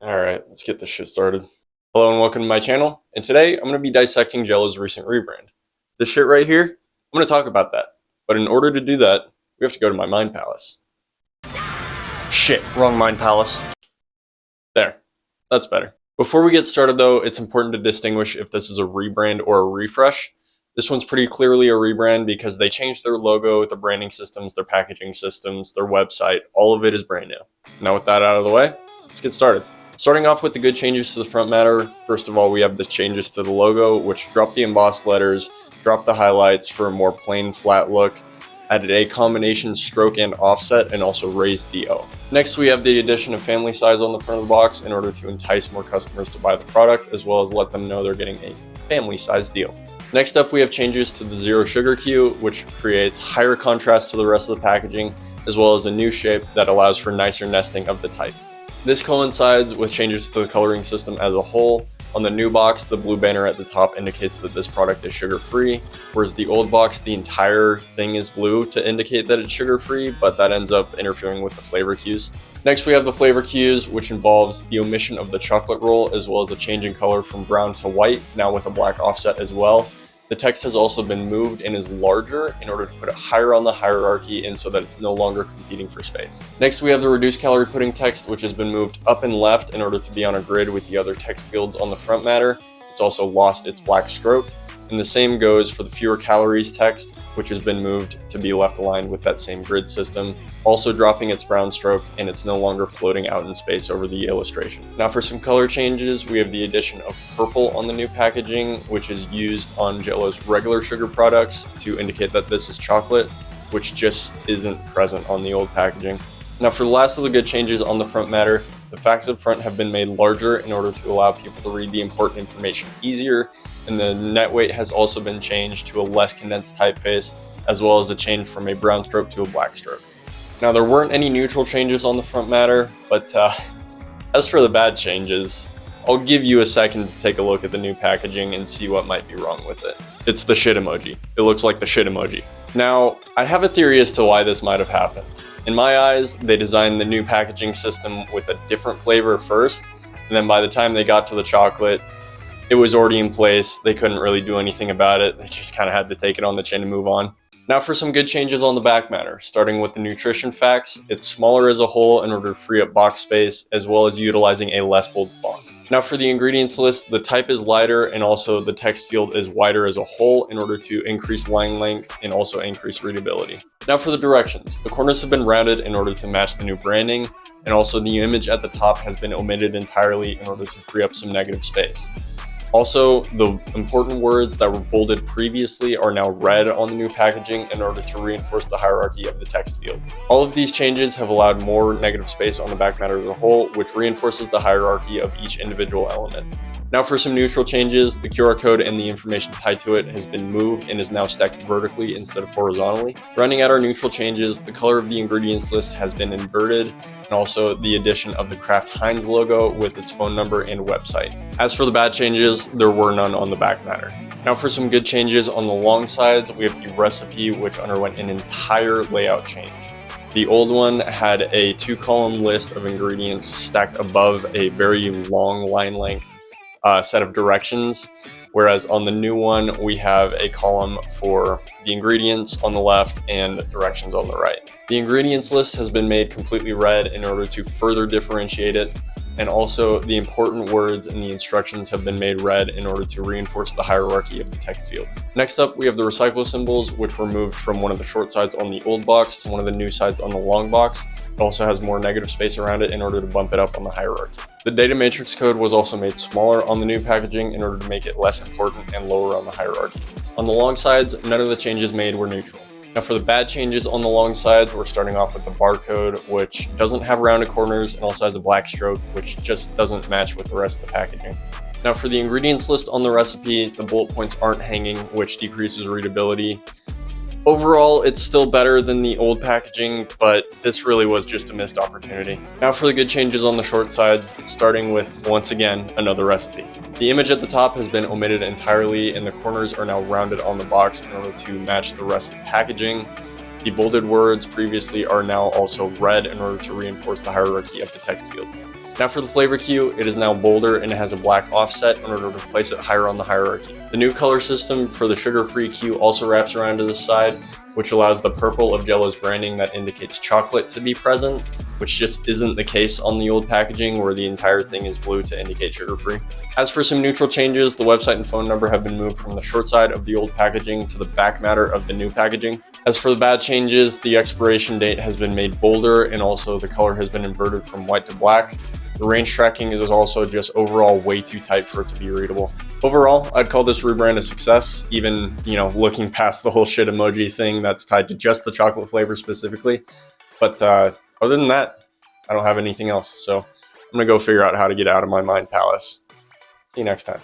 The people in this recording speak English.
Alright, let's get this shit started. Hello and welcome to my channel, and today I'm going to be dissecting Jell-O's recent rebrand. This shit right here, I'm going to talk about that. But in order to do that, we have to go to my mind palace. Shit, wrong mind palace. There, that's better. Before we get started though, it's important to distinguish if this is a rebrand or a refresh. This one's pretty clearly a rebrand because they changed their logo, their branding systems, their packaging systems, their website, all of it is brand new. Now with that out of the way, let's get started. Starting off with the good changes to the front matter, first of all we have the changes to the logo, which dropped the embossed letters, dropped the highlights for a more plain flat look, added a combination stroke and offset, and also raised the O. Next we have the addition of family size on the front of the box in order to entice more customers to buy the product, as well as let them know they're getting a family size deal. Next up we have changes to the zero sugar cue, which creates higher contrast to the rest of the packaging, as well as a new shape that allows for nicer nesting of the type. This coincides with changes to the coloring system as a whole. On the new box, the blue banner at the top indicates that this product is sugar-free, whereas the old box, the entire thing is blue to indicate that it's sugar-free, but that ends up interfering with the flavor cues. Next, we have the flavor cues, which involves the omission of the chocolate roll, as well as a change in color from brown to white, now with a black offset as well. The text has also been moved and is larger in order to put it higher on the hierarchy and so that it's no longer competing for space. Next we have the reduced calorie pudding text, which has been moved up and left in order to be on a grid with the other text fields on the front matter. It's also lost its black stroke. And the same goes for the fewer calories text, which has been moved to be left aligned with that same grid system, also dropping its brown stroke, and it's no longer floating out in space over the illustration. Now for some color changes, we have the addition of purple on the new packaging, which is used on Jell-O's regular sugar products to indicate that this is chocolate, which just isn't present on the old packaging. Now for the last of the good changes on the front matter, the facts up front have been made larger in order to allow people to read the important information easier, and the net weight has also been changed to a less condensed typeface, as well as a change from a brown stroke to a black stroke. Now there weren't any neutral changes on the front matter, but as for the bad changes, I'll give you a second to take a look at the new packaging and see what might be wrong with it. It's the shit emoji. It looks like the shit emoji. Now, I have a theory as to why this might have happened. In my eyes, they designed the new packaging system with a different flavor first, and then by the time they got to the chocolate, it was already in place. They couldn't really do anything about it. They just kind of had to take it on the chin and move on. Now for some good changes on the back matter. Starting with the nutrition facts, it's smaller as a whole in order to free up box space, as well as utilizing a less bold font. Now for the ingredients list, the type is lighter and also the text field is wider as a whole in order to increase line length and also increase readability. Now for the directions, the corners have been rounded in order to match the new branding, and also the image at the top has been omitted entirely in order to free up some negative space. Also, the important words that were bolded previously are now red on the new packaging in order to reinforce the hierarchy of the text field. All of these changes have allowed more negative space on the back matter as a whole, which reinforces the hierarchy of each individual element. Now for some neutral changes, the QR code and the information tied to it has been moved and is now stacked vertically instead of horizontally. Rounding out our neutral changes, the color of the ingredients list has been inverted, and also the addition of the Kraft Heinz logo with its phone number and website. As for the bad changes, there were none on the back matter. Now for some good changes on the long sides, we have the recipe, which underwent an entire layout change. The old one had a 2-column list of ingredients stacked above a very long line length set of directions, whereas on the new one we have a column for the ingredients on the left and directions on the right. The ingredients list has been made completely red in order to further differentiate it, and also the important words and the instructions have been made red in order to reinforce the hierarchy of the text field. Next up, we have the recycle symbols, which were moved from one of the short sides on the old box to one of the new sides on the long box. It also has more negative space around it in order to bump it up on the hierarchy. The data matrix code was also made smaller on the new packaging in order to make it less important and lower on the hierarchy. On the long sides, none of the changes made were neutral. Now for the bad changes on the long sides, we're starting off with the barcode, which doesn't have rounded corners and also has a black stroke, which just doesn't match with the rest of the packaging. Now for the ingredients list on the recipe, the bullet points aren't hanging, which decreases readability. Overall, it's still better than the old packaging, but this really was just a missed opportunity. Now for the good changes on the short sides, starting with, once again, another recipe. The image at the top has been omitted entirely, and the corners are now rounded on the box in order to match the rest of the packaging. The bolded words previously are now also red in order to reinforce the hierarchy of the text field. Now for the flavor cue, it is now bolder and it has a black offset in order to place it higher on the hierarchy. The new color system for the sugar-free cue also wraps around to the side, which allows the purple of Jell-O's branding that indicates chocolate to be present, which just isn't the case on the old packaging where the entire thing is blue to indicate sugar-free. As for some neutral changes, the website and phone number have been moved from the short side of the old packaging to the back matter of the new packaging. As for the bad changes, the expiration date has been made bolder and also the color has been inverted from white to black. The range tracking is also just overall way too tight for it to be readable. Overall, I'd call this rebrand a success, even, looking past the whole shit emoji thing that's tied to just the chocolate flavor specifically. But other than that, I don't have anything else, so I'm gonna go figure out how to get out of my mind palace. See you next time.